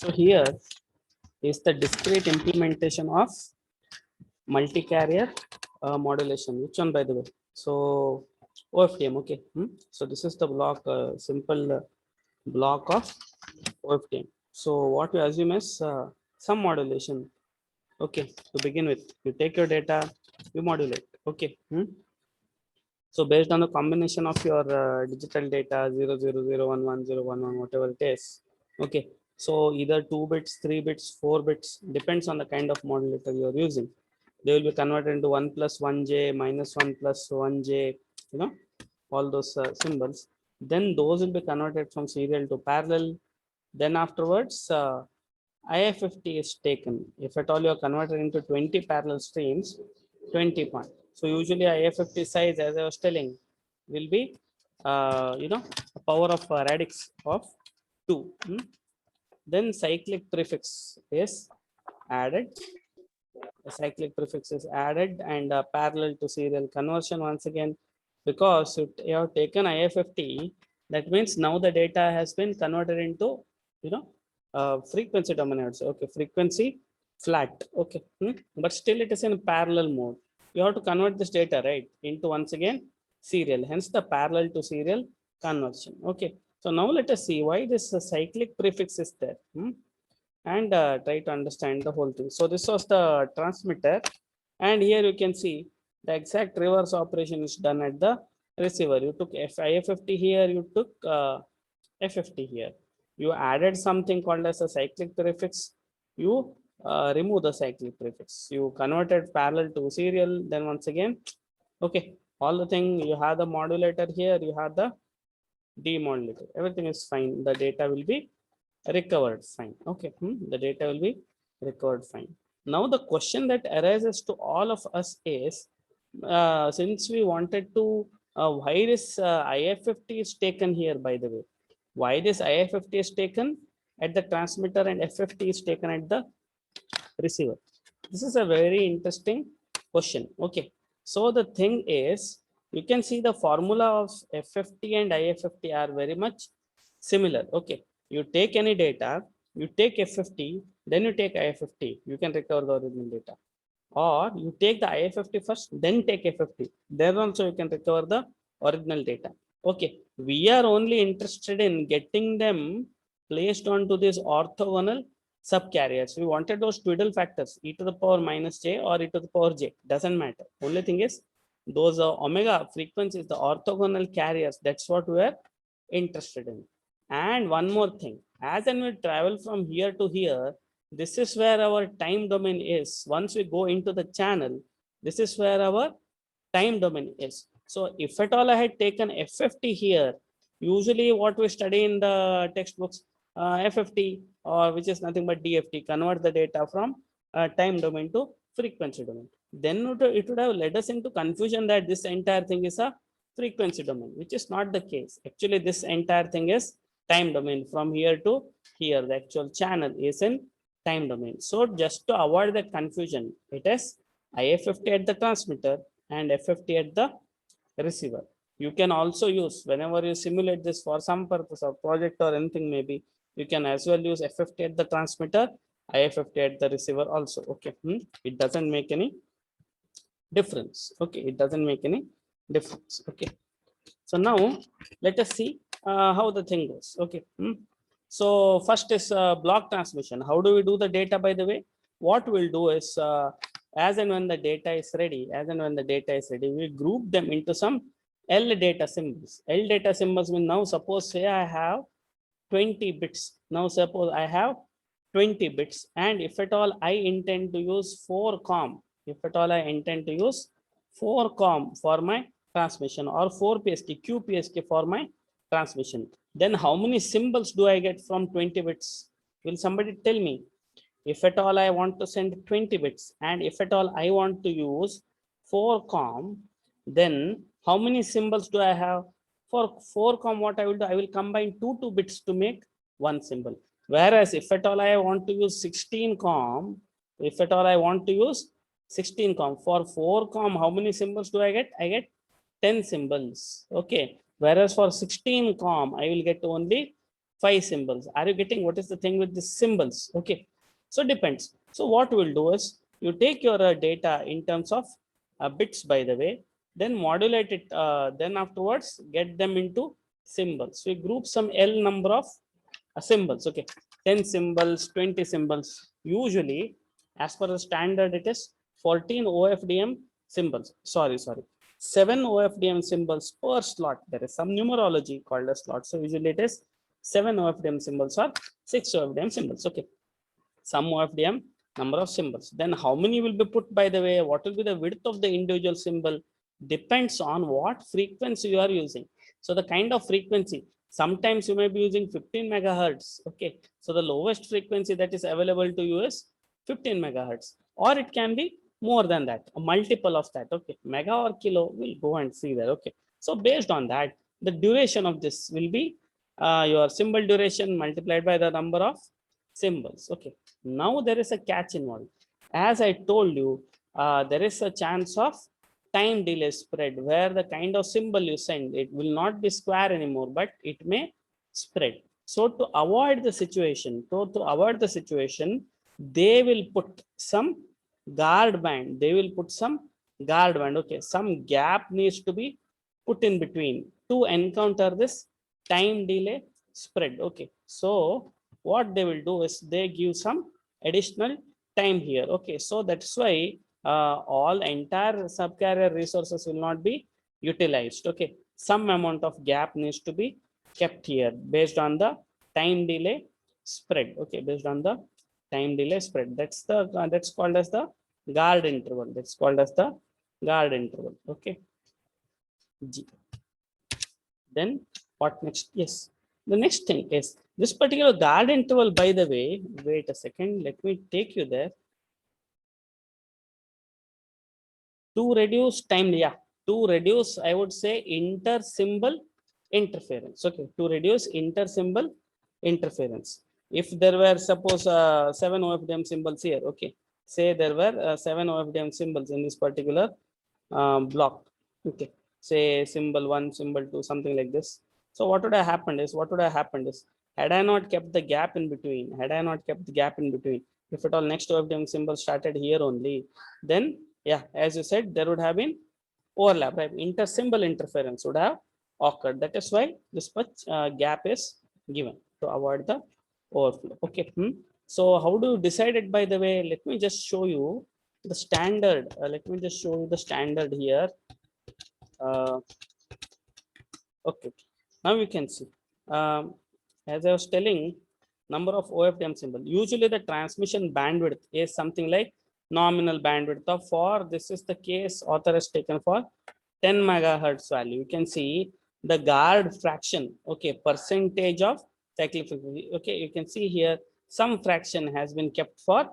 So here is the discrete implementation of multi-carrier modulation. Which one, by the way? So OFDM. Okay. So this is the block, simple block of OFDM. So what we assume is some modulation. Okay. To begin with, you take your data, you modulate. Okay. So based on the combination of your digital data 00011011 whatever it is. Okay. So either 2 bits, 3 bits, 4 bits, depends on the kind of modulator you are using. They will be converted into 1 plus 1j minus 1 plus 1j, you know, all those symbols. Then those will be converted from serial to parallel. Then afterwards, IFFT is taken. If at all you are converted into 20 parallel streams, 20 point. So usually IFFT size, as I was telling, will be, a power of radix of 2. Then cyclic prefix is added. A cyclic prefix is added and parallel to serial conversion once again, because you have taken IFFT. That means now the data has been converted into, frequency domain. Also, okay, frequency flat. Okay, but still it is in parallel mode. You have to convert this data right into once again serial. Hence the parallel to serial conversion. Okay, so now let us see why this cyclic prefix is there. And try to understand the whole thing. So this was the transmitter, and here you can see the exact reverse operation is done at the receiver. You took IFFT here, you took FFT here. You added something called as a cyclic prefix. You remove the cyclic prefix. You converted parallel to serial. Then once again, okay, all the thing you have the modulator here. You have the demodulator. Everything is fine. The data will be recovered fine. Okay, the data will be recovered fine. Now the question that arises to all of us is, since we wanted to, why this IFFT is taken here, by the way, why this IFFT is taken at the transmitter and FFT is taken at the receiver? This is a very interesting question. Okay, so the thing is, you can see the formula of FFT and IFFT are very much similar. Okay, you take any data, you take FFT, then you take IFFT, you can recover the original data. Or you take the IFFT first, then take FFT. There also you can recover the original data. Okay, we are only interested in getting them placed onto this orthogonal subcarriers. We wanted those twiddle factors, e to the power minus j or e to the power j, doesn't matter. Only thing is those omega frequencies, the orthogonal carriers, that's what we are interested in. And one more thing, as and we travel from here to here, this is where our time domain is. Once we go into the channel, this is where our time domain is. So if at all I had taken FFT here, usually what we study in the textbooks, FFT, or which is nothing but DFT, convert the data from time domain to frequency domain. Then it would have led us into confusion that this entire thing is a frequency domain, which is not the case. Actually, this entire thing is time domain. From here to here, the actual channel is in time domain. So just to avoid the confusion, it is IFFT at the transmitter and FFT at the receiver. You can also use, whenever you simulate this for some purpose or project or anything, maybe you can as well use FFT at the transmitter, IFFT at the receiver also. Okay, it doesn't make any difference. Okay, it doesn't make any difference. Okay, so now let us see how the thing goes. Okay, so first is block transmission. How do we do the data, by the way? What we'll do is, as and when the data is ready, we group them into some L data symbols. L data symbols mean, now suppose say I have 20 bits. Now suppose I have 20 bits, and if at all I intend to use 4 COM, for my transmission, or 4 PSK, QPSK for my transmission, then how many symbols do I get from 20 bits? Will somebody tell me? If at all I want to send 20 bits, and if at all I want to use 4 COM, then how many symbols do I have? For 4 COM, what I will do, I will combine 2 bits to make one symbol. Whereas if at all I want to use 16 COM, for 4 COM, how many symbols do I get? I get 10 symbols. Okay. Whereas for 16 COM, I will get only 5 symbols. Are you getting what is the thing with the symbols? Okay, so depends. So what we'll do is you take your data in terms of bits, by the way, then modulate it, then afterwards get them into symbols. We group some L number of symbols. Okay, 10 symbols, 20 symbols. Usually, as per the standard, it is 14 OFDM symbols. Sorry, 7 OFDM symbols per slot. There is some numerology called a slot. So usually it is 7 OFDM symbols or 6 OFDM symbols. Okay, some OFDM number of symbols. Then how many will be put, by the way? What will be the width of the individual symbol? Depends on what frequency you are using. So the kind of frequency, sometimes you may be using 15 megahertz. Okay, so the lowest frequency that is available to you is 15 megahertz, or it can be more than that, a multiple of that. Okay, mega or kilo, we'll go and see that. Okay, so based on that, the duration of this will be your symbol duration multiplied by the number of symbols. Okay, now there is a catch involved. As I told you, there is a chance of time delay spread, where the kind of symbol you send, it will not be square anymore, but it may spread. So to avoid the situation, they will put some guard band. Okay, some gap needs to be put in between to encounter this time delay spread. Okay, so what they will do is they give some additional time here. Okay, so that's why all entire subcarrier resources will not be utilized. Okay, some amount of gap needs to be kept here based on the time delay spread. Okay, based on the time delay spread. That's the that's called as the guard interval. Okay. G. Then what next? Yes, the next thing is this particular guard interval. By the way, wait a second. Let me take you there. To reduce time, yeah, to reduce, I would say, inter-symbol interference. Okay, to reduce inter-symbol interference. If there were, suppose, 7 OFDM symbols here, okay, say there were 7 OFDM symbols in this particular block. Okay, say symbol 1, symbol 2, something like this. So what would have happened is, had I not kept the gap in between, if at all next OFDM symbol started here only, then yeah, as you said, there would have been overlap, right? Inter-symbol interference would have occurred. That is why this much gap is given to avoid the overflow. Okay. So how do you decide it, by the way? Let me just show you the standard. Here. Okay. Now you can see. As I was telling, number of OFDM symbol. Usually the transmission bandwidth is something like nominal bandwidth of, for this is the case author has taken for 10 megahertz value. You can see the guard fraction. Okay, percentage of cyclic frequency. Okay, you can see here some fraction has been kept for.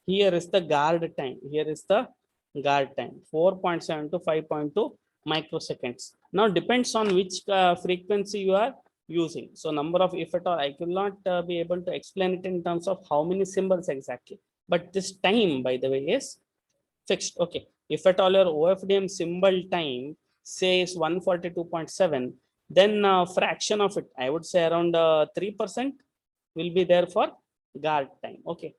Here is the guard time. 4.7 to 5.2 microseconds. Now depends on which frequency you are using. So number of, if at all, I could not be able to explain it in terms of how many symbols exactly. But this time, by the way, is fixed. Okay, if at all your OFDM symbol time says 142.7, then fraction of it, I would say around 3% will be there for guard time. Okay,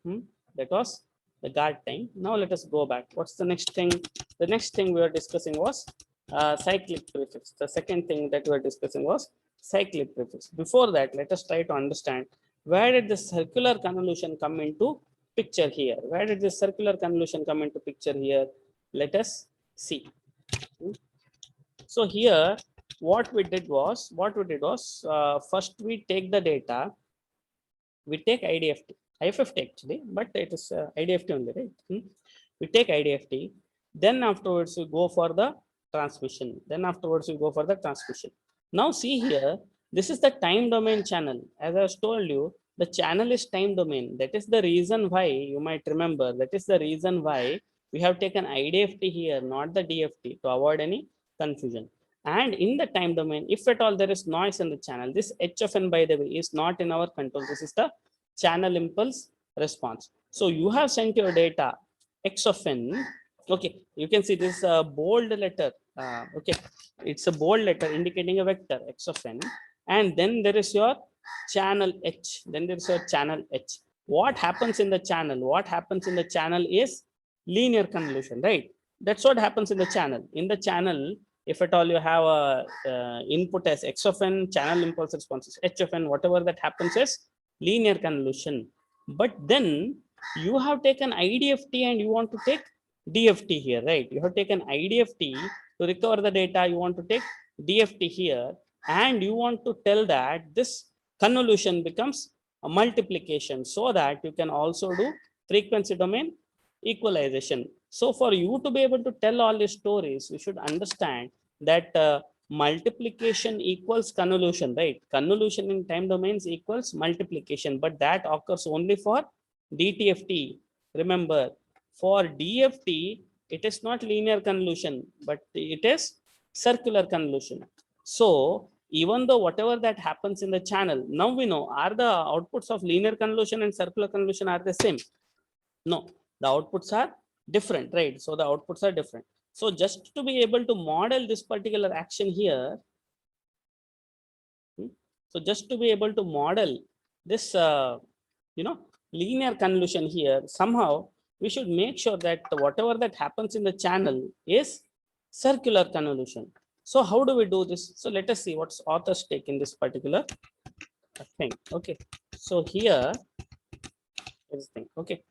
that was the guard time. Now let us go back. What's the next thing? The next thing we were discussing was cyclic prefix. The second thing that we were discussing was cyclic prefix. Before that, let us try to understand, where did the circular convolution come into picture here? Let us see. So here, what we did was, first we take the data, we take IDFT, IFFT actually, but it is IDFT only, right? We take IDFT, then afterwards we go for the transmission. Now see here, this is the time domain channel. As I was told you, the channel is time domain. That is the reason why, you might remember, we have taken IDFT here, not the DFT, to avoid any confusion. And in the time domain, if at all there is noise in the channel, this H of n, by the way, is not in our control. This is the channel impulse response. So you have sent your data X of n. Okay, you can see this bold letter. Okay, it's a bold letter indicating a vector X of n. And then there is your channel H. Then there is a channel H. What happens in the channel? What happens in the channel is linear convolution, right? That's what happens in the channel. In the channel, if at all you have a input as X of n, channel impulse response is H of n, whatever that happens is linear convolution. But then you have taken IDFT and you want to take DFT here, right? You have taken IDFT to recover the data. You want to take DFT here, and you want to tell that this convolution becomes a multiplication so that you can also do frequency domain equalization. So for you to be able to tell all these stories, you should understand that multiplication equals convolution, right? Convolution in time domains equals multiplication, but that occurs only for DTFT. Remember, for DFT, it is not linear convolution, but it is circular convolution. So even though whatever that happens in the channel, now we know, are the outputs of linear convolution and circular convolution are the same? No, the outputs are different, right? So the outputs are different. So just to be able to model this particular action here, so just to be able to model this, linear convolution here, somehow we should make sure that whatever that happens in the channel is circular convolution. So how do we do this? So let us see what's authors take in this particular thing. Okay, so here is the thing. Okay,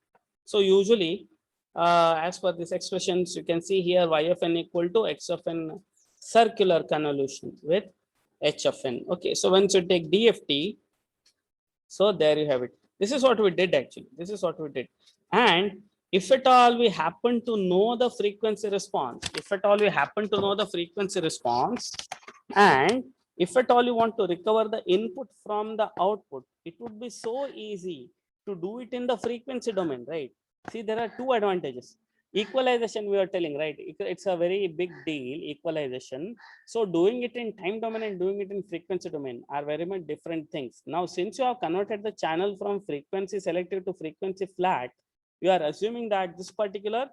so usually as per these expressions, you can see here y of n equal to x of n circular convolution with h of n. Okay, so once you take DFT, so there you have it. This is what we did actually. This is what we did. And if at all we happen to know the frequency response, if at all we happen to know the frequency response, and if at all you want to recover the input from the output, it would be so easy to do it in the frequency domain, right? See, there are two advantages. Equalization, we are telling, right? It's a very big deal, equalization. So doing it in time domain and doing it in frequency domain are very much different things. Now, since you have converted the channel from frequency selective to frequency flat, you are assuming that this particular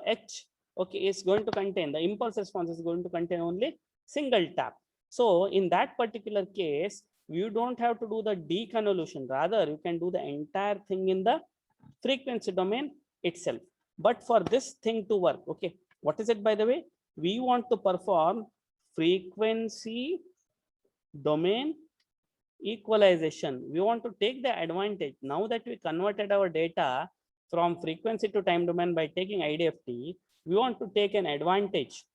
H, okay, is going to contain, the impulse response is going to contain only single tap. So in that particular case, you don't have to do the deconvolution. Rather, you can do the entire thing in the frequency domain itself. But for this thing to work, okay, what is it by the way? We want to perform frequency domain equalization. We want to take the advantage. Now that we converted our data from frequency to time domain by taking IDFT, we want to take an advantage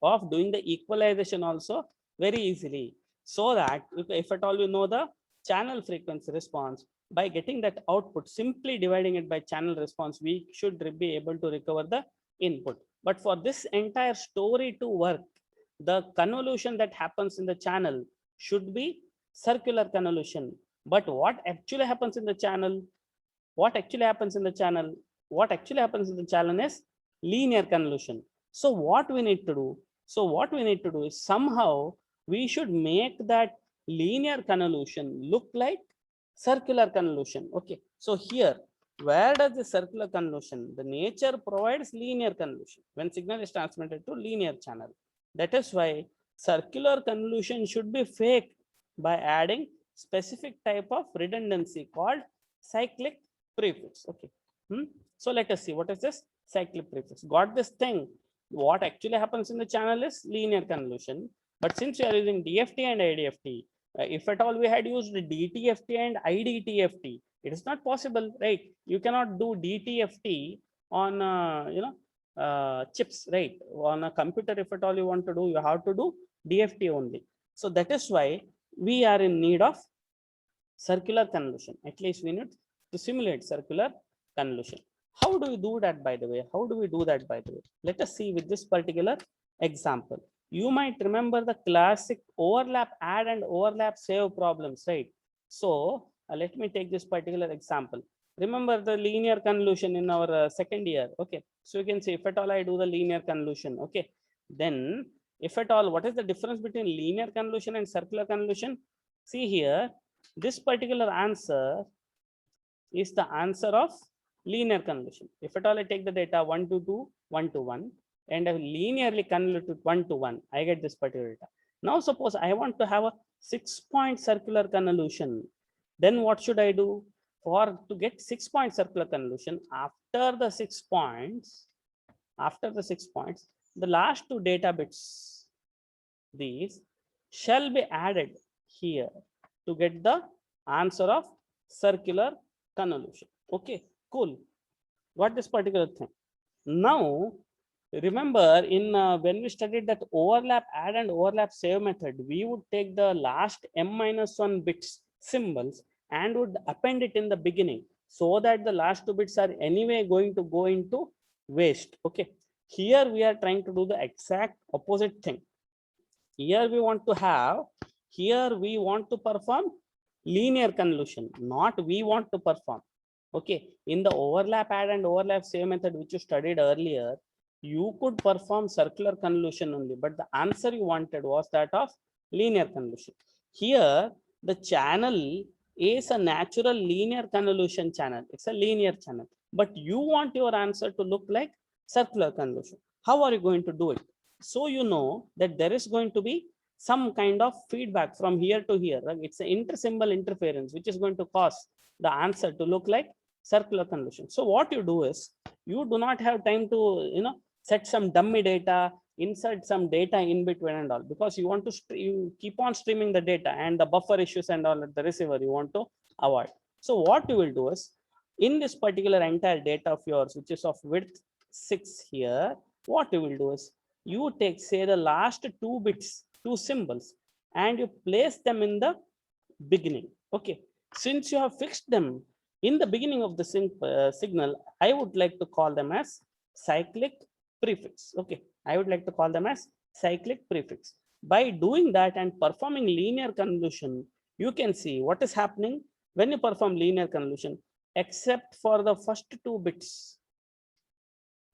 of doing the equalization also very easily, so that if at all you know the channel frequency response, by getting that output, simply dividing it by channel response, we should be able to recover the input. But for this entire story to work, the convolution that happens in the channel should be circular convolution. But what actually happens in the channel? What actually happens in the channel? What actually happens in the channel is linear convolution. So what we need to do? So what we need to do is somehow we should make that linear convolution look like circular convolution. Okay, so here, where does the circular convolution? The nature provides linear convolution when signal is transmitted to linear channel. That is why circular convolution should be faked by adding specific type of redundancy called cyclic prefix. Okay, so let us see what is this cyclic prefix. Got this thing? What actually happens in the channel is linear convolution. But since we are using DFT and IDFT, if at all we had used DTFT and IDTFT, it is not possible, right? You cannot do DTFT on chips, right? On a computer, if at all you want to do, you have to do DFT only. So that is why we are in need of circular convolution. At least we need to simulate circular convolution. How do we do that, by the way? How do we do that, by the way? Let us see with this particular example. You might remember the classic overlap add and overlap save problems, right? So let me take this particular example. Remember the linear convolution in our second year. Okay, so you can see if at all I do the linear convolution, okay, then if at all, what is the difference between linear convolution and circular convolution? See here, this particular answer is the answer of linear convolution. If at all I take the data 1 to 2, 1 to 1, and I linearly convolute it 1 to 1, I get this particular data. Now suppose I want to have a 6-point circular convolution. Then what should I do? For to get 6-point circular convolution, after the 6 points, the last two data bits, these shall be added here to get the answer of circular convolution. Okay, cool. What this particular thing? Now, remember when we studied that overlap add and overlap save method, we would take the last m-1 bits symbols and would append it in the beginning so that the last two bits are anyway going to go into waste. Okay, here we are trying to do the exact opposite thing. Here we want to perform linear convolution, not we want to perform. Okay, in the overlap add and overlap save method which you studied earlier, you could perform circular convolution only, but the answer you wanted was that of linear convolution. Here the channel is a natural linear convolution channel. It's a linear channel, but you want your answer to look like circular convolution. How are you going to do it? So you know that there is going to be some kind of feedback from here to here, right? It's an intersymbol interference which is going to cause the answer to look like circular convolution. So what you do is, you do not have time to set some dummy data, insert some data in between and all, because you want to you keep on streaming the data, and the buffer issues and all at the receiver you want to avoid. So what you will do is, in this particular entire data of yours, which is of width 6 here, what you will do is, you take, say, the last two bits, two symbols, and you place them in the beginning. Okay, since you have fixed them in the beginning of the signal, I would like to call them as cyclic prefix. Okay, I would like to call them as cyclic prefix. By doing that and performing linear convolution, you can see what is happening when you perform linear convolution, except for the first two bits.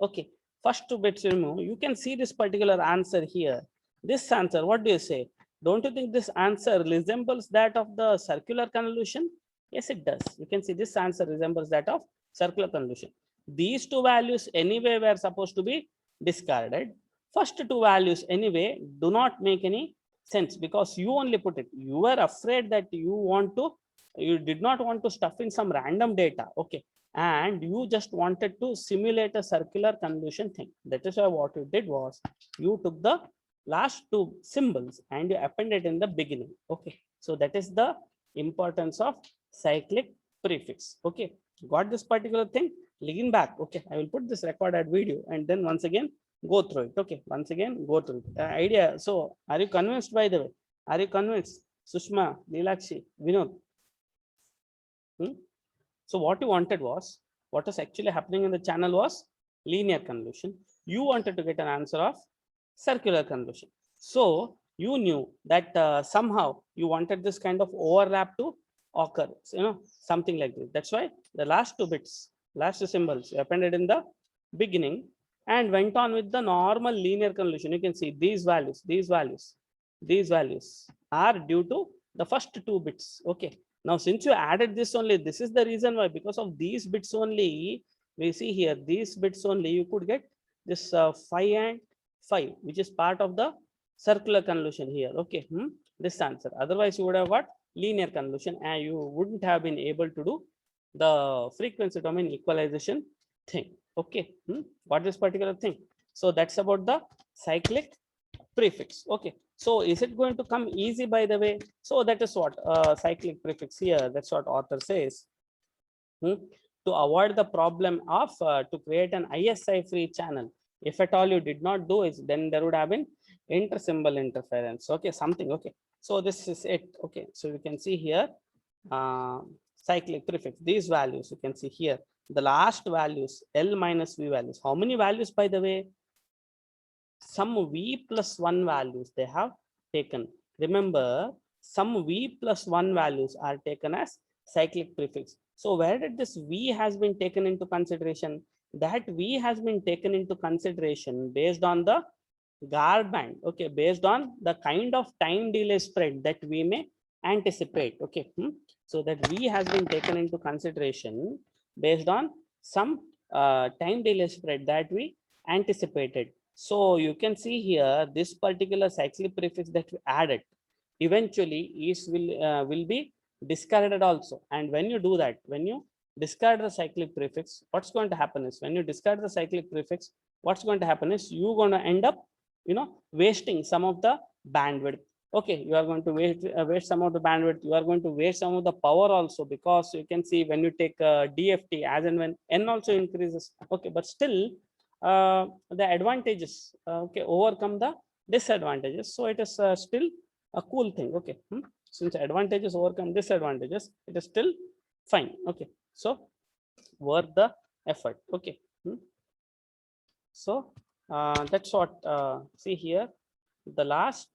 Okay, first two bits remove, you can see this particular answer here. This answer, what do you say? Don't you think this answer resembles that of the circular convolution? Yes, it does. You can see this answer resembles that of circular convolution. These two values anyway were supposed to be discarded. First two values anyway do not make any sense because you only put it. You were afraid that you did not want to stuff in some random data. Okay, and you just wanted to simulate a circular convolution thing. That is why what you did was, you took the last two symbols and you appended in the beginning. Okay, so that is the importance of cyclic prefix. Okay, got this particular thing? Lean back. Okay, I will put this recorded video and then once again go through it. Okay, once again go through it. Idea. So are you convinced? By the way, are you convinced? Sushma, Leelakshi, Vinod? So what you wanted was, what was actually happening in the channel was linear convolution. You wanted to get an answer of circular convolution. So you knew that somehow you wanted this kind of overlap to occur, something like this. That's why the last two bits, last two symbols appended in the beginning and went on with the normal linear convolution. You can see these values are due to the first two bits. Okay, now since you added this only, this is the reason why, because of these bits only, we see here these bits only, you could get this 5 and 5, which is part of the circular convolution here. Okay, this answer. Otherwise you would have got linear convolution and you wouldn't have been able to do the frequency domain equalization thing. Okay, what this particular thing? So that's about the cyclic prefix. Okay, so is it going to come easy, by the way? So that is what cyclic prefix here, that's what author says. To avoid the problem of to create an ISI free channel, if at all you did not do it, then there would have been intersymbol interference. Okay, something. Okay, so this is it. Okay, so you can see here cyclic prefix, these values you can see here, the last values, L minus V values. How many values, by the way? Some V plus 1 values they have taken. Remember, some V plus 1 values are taken as cyclic prefix. So where did this V has been taken into consideration? That V has been taken into consideration based on the GAR band. Okay, based on the kind of time delay spread that we may anticipate. Okay, so that V has been taken into consideration based on some time delay spread that we anticipated. So you can see here this particular cyclic prefix that we added eventually will be discarded also. And when you do that, when you discard the cyclic prefix, what's going to happen is, when you discard the cyclic prefix, what's going to happen is you're going to end up, wasting some of the bandwidth. Okay, you are going to waste some of the bandwidth, you are going to waste some of the power also, because you can see when you take DFT, as and when n also increases. Okay, but still the advantages okay overcome the disadvantages, so it is still a cool thing. Okay, since advantages overcome disadvantages, it is still fine. Okay, so worth the effort. Okay, so that's what see here, the last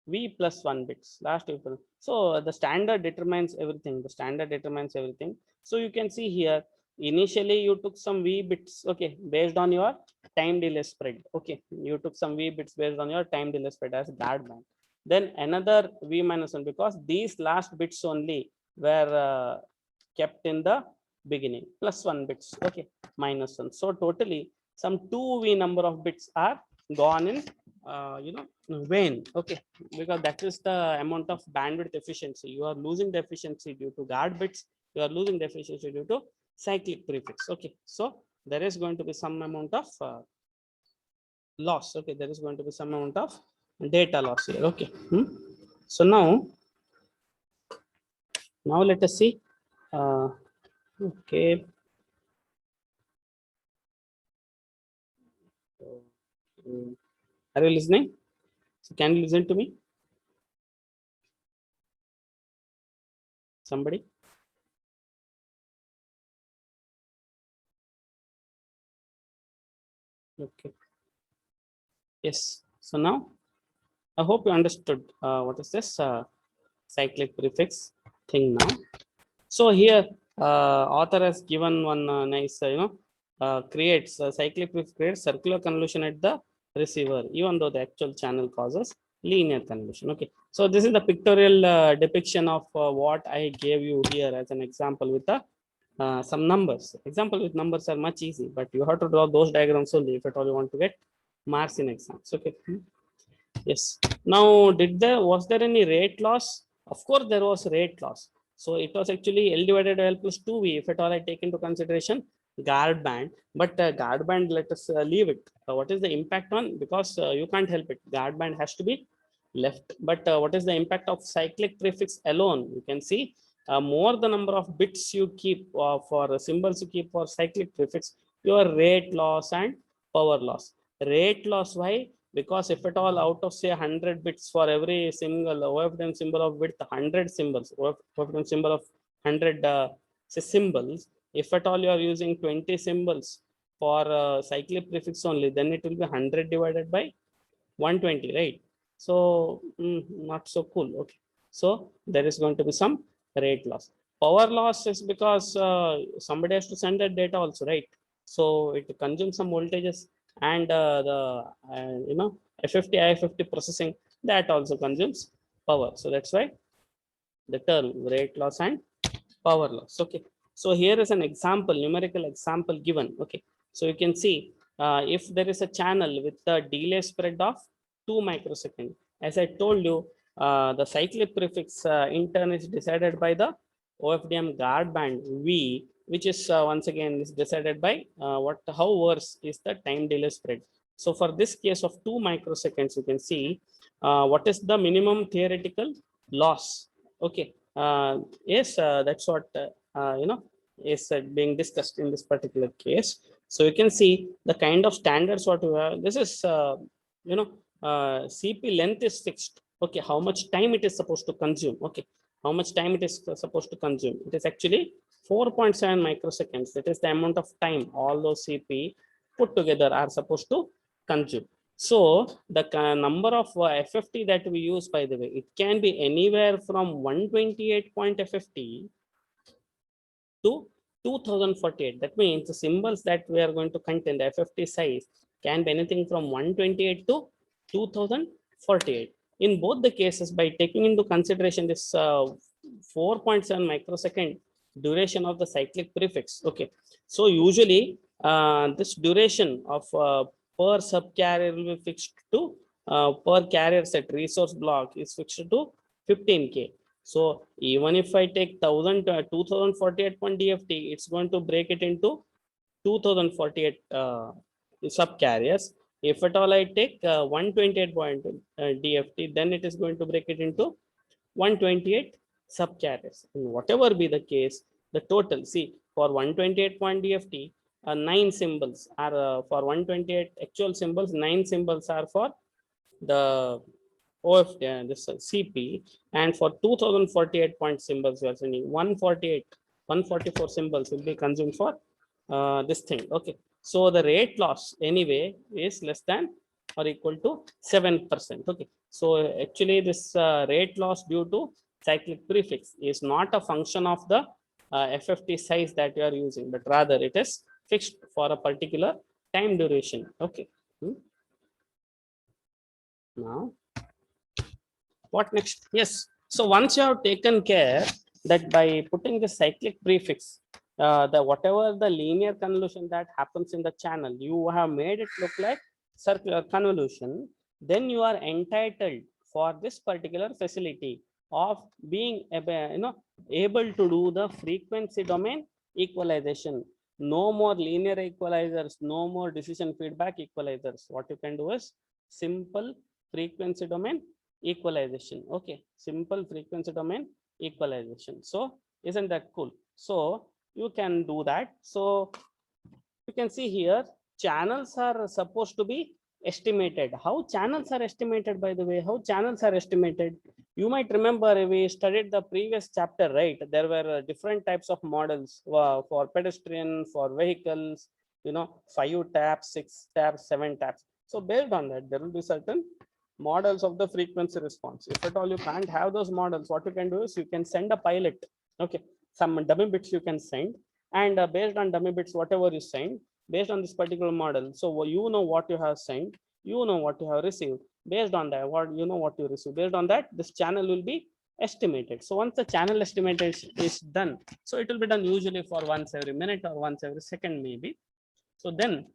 v plus 1 bits, last v plus. So the standard determines everything, the standard determines everything. So you can see here, initially you took some v bits, okay, based on your time delay spread. Okay, you took some v bits based on your time delay spread as guard band, then another v minus 1, because these last bits only were kept in the beginning, plus 1 bits, okay, minus 1. So totally some 2v number of bits are gone in vain. Okay, because that is the amount of bandwidth efficiency. You are losing the efficiency due to guard bits, you are losing the efficiency due to cyclic prefix. Okay, so there is going to be some amount of loss. Okay, there is going to be some amount of data loss here. Okay, so now let us see. Okay, are you listening? So can you listen to me, somebody? Okay, yes. So now I hope you understood what is this cyclic prefix thing now. So here author has given one nice creates cyclic prefix creates circular convolution at the receiver, even though the actual channel causes linear convolution. Okay, so this is the pictorial depiction of what I gave you here as an example with the some numbers. Example with numbers are much easy, but you have to draw those diagrams only if at all you want to get marks in exams. Okay. Yes. Now, was there any rate loss? Of course, there was rate loss. So it was actually L divided by L plus 2V, if at all I take into consideration guard band. But guard band, let us leave it. What is the impact on? Because you can't help it. Guard band has to be left. But what is the impact of cyclic prefix alone? You can see more the number of bits you keep for symbols you keep for cyclic prefix, your rate loss and power loss. Rate loss, why? Because if at all out of say 100 bits for every single OFDM symbol of width 100 symbols, OFDM symbol of 100 say symbols, if at all you are using 20 symbols for cyclic prefix only, then it will be 100 divided by 120, right? So not so cool. Okay, so there is going to be some rate loss. Power loss is because somebody has to send that data also, right? So it consumes some voltages, and the FFT IFFT processing, that also consumes power. So that's why the term rate loss and power loss. Okay, so here is an example, numerical example given. Okay, so you can see if there is a channel with the delay spread of 2 microseconds, as I told you, the cyclic prefix in turn is decided by the OFDM guard band V, which is once again is decided by how worse is the time delay spread. So for this case of 2 microseconds, you can see what is the minimum theoretical loss. Okay, yes, that's what is being discussed in this particular case. So you can see the kind of standards what we have. This is CP length is fixed. Okay, how much time it is supposed to consume. Okay, how much time it is supposed to consume. It is actually 4.7 microseconds. That is the amount of time all those CP put together are supposed to consume. So the number of FFT that we use, by the way, it can be anywhere from 128 point FFT to 2048. That means the symbols that we are going to contain, the FFT size, can be anything from 128 to 2048. In both the cases, by taking into consideration this 4.7 microsecond duration of the cyclic prefix. Okay, so usually this duration of per subcarrier will be fixed to per carrier set resource block is fixed to 15K. So even if I take 2048 DFT, it's going to break it into 2048 subcarriers. If at all I take 128 DFT, then it is going to break it into 128 subcarriers. And whatever be the case, the total, see, for 128 point DFT, 9 symbols are for 128 actual symbols, 9 symbols are for the OFD, this CP, and for 2048 point symbols, we are sending 144 symbols will be consumed for this thing. Okay, so the rate loss anyway is less than or equal to 7%. Okay, so actually this rate loss due to cyclic prefix is not a function of the FFT size that you are using, but rather it is fixed for a particular time duration. Okay. Now what next? Yes, so once you have taken care that by putting the cyclic prefix, the whatever the linear convolution that happens in the channel, you have made it look like circular convolution, then you are entitled for this particular facility of being able to do the frequency domain equalization. No more linear equalizers, no more decision feedback equalizers. What you can do is simple frequency domain equalization. Okay, simple frequency domain equalization. So isn't that cool? So you can do that. So you can see here channels are supposed to be estimated. How channels are estimated, by the way? How channels are estimated? You might remember we studied the previous chapter, right? There were different types of models for pedestrian, for vehicles, 5 taps, 6 taps, 7 taps. So based on that, there will be certain models of the frequency response. If at all you can't have those models, what you can do is you can send a pilot. Okay, some dummy bits you can send, and based on dummy bits, whatever you send, based on this particular model, so you know what you have sent, you know what you have received. Based on that, what you receive, based on that, this channel will be estimated. So once the channel estimation is done, so it will be done usually for once every minute or once every second maybe. So then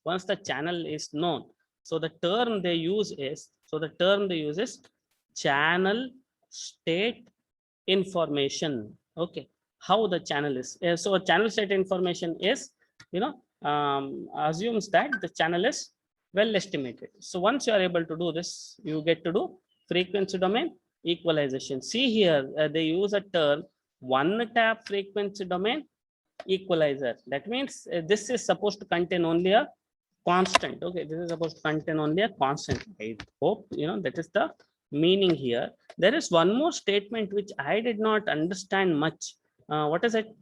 once the channel is known, so the term they use is channel state information. Okay, how the channel is. So channel state information is, assumes that the channel is well estimated. So once you are able to do this, you get to do frequency domain equalization. See here, they use a term one tap frequency domain equalizer. That means this is supposed to contain only a constant. Okay, this is supposed to contain only a constant. I hope that is the meaning here. There is one more statement which I did not understand much. What is it?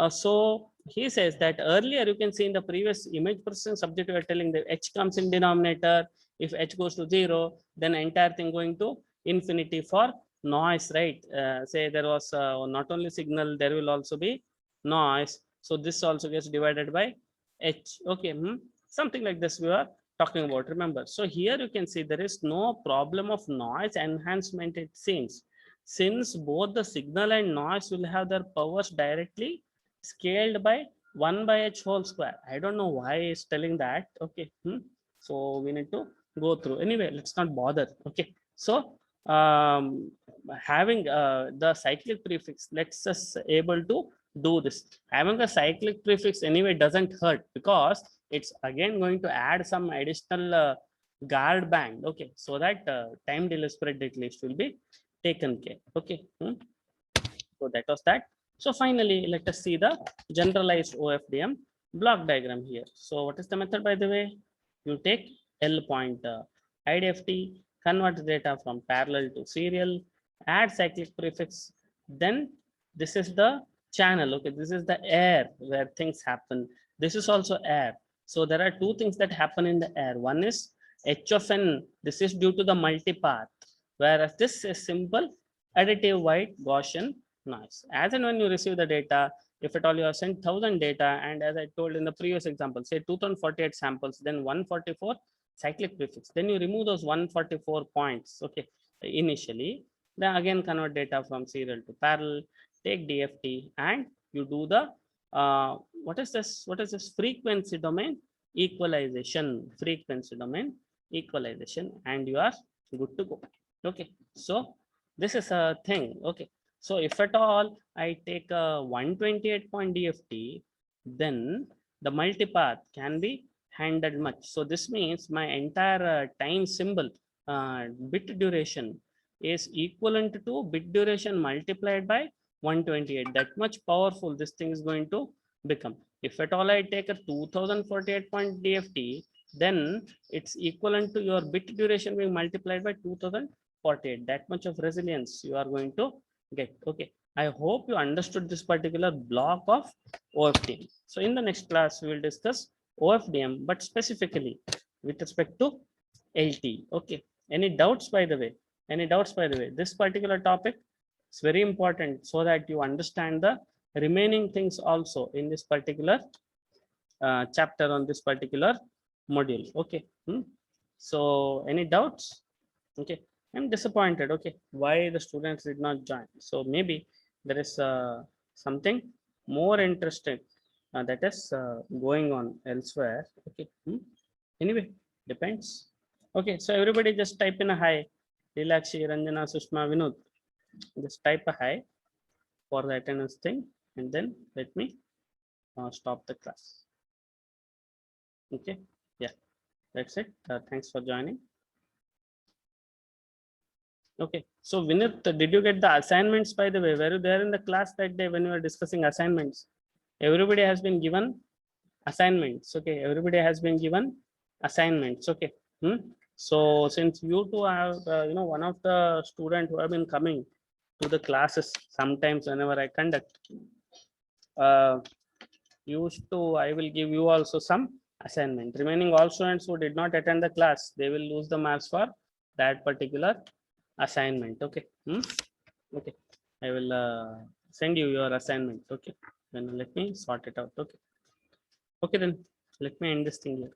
So he says that earlier you can see in the previous image processing subject, we are telling that h comes in denominator. If h goes to 0, then entire thing going to infinity for noise, right? Say there was not only signal, there will also be noise. So this also gets divided by h. Okay, something like this we are talking about, remember. So here you can see there is no problem of noise enhancement, it seems, since both the signal and noise will have their powers directly scaled by 1 by h whole square. I don't know why it's telling that. Okay, so we need to go through. Anyway, let's not bother. Okay, so having the cyclic prefix lets us able to do this. Having a cyclic prefix anyway doesn't hurt, because it's again going to add some additional guard band. Okay, so that time delay spread at least will be taken care. Okay, so that was that. So finally, let us see the generalized OFDM block diagram here. So what is the method, by the way? You take L point IDFT, convert data from parallel to serial, add cyclic prefix, then this is the channel. Okay, this is the air where things happen. This is also air. So there are two things that happen in the air. One is h of n. This is due to the multipath, whereas this is simple additive white Gaussian noise. As and when you receive the data, if at all you have sent 1000 data, and as I told in the previous example, say 2048 samples, then 144 cyclic prefix, then you remove those 144 points. Okay, initially, then again convert data from serial to parallel, take DFT, and you do the what is this frequency domain equalization, frequency domain equalization, and you are good to go. Okay, so this is a thing. Okay, so if at all I take a 128 point DFT, then the multipath can be handled much. So this means my entire time symbol bit duration is equivalent to bit duration multiplied by 128. That much powerful this thing is going to become. If at all I take a 2048 point DFT, then it's equivalent to your bit duration being multiplied by 2048. That much of resilience you are going to get. Okay, I hope you understood this particular block of OFDM. So in the next class, we will discuss OFDM, but specifically with respect to LT. Okay, any doubts by the way? Any doubts by the way? This particular topic is very important so that you understand the remaining things also in this particular chapter on this particular module. Okay. So any doubts? Okay, I'm disappointed. Okay, why the students did not join? So maybe there is something more interesting that is going on elsewhere. Okay. Anyway, depends. Okay, so everybody just type in a hi. Leelakshi, Ranjana, Sushma, Vinod. Just type a hi for the attendance thing, and then let me stop the class. Okay, yeah, that's it. Thanks for joining. Okay, so Vinith, did you get the assignments by the way? Were you there in the class that day when we were discussing assignments? Everybody has been given assignments. Okay, everybody has been given assignments. Okay. So since you two are, one of the students who have been coming to the classes sometimes whenever I conduct, I will give you also some assignment. Remaining all students who did not attend the class, they will lose the marks for that particular assignment. Okay. Okay, I will send you your assignment. Okay, then let me sort it out. Okay, then let me end this thing here.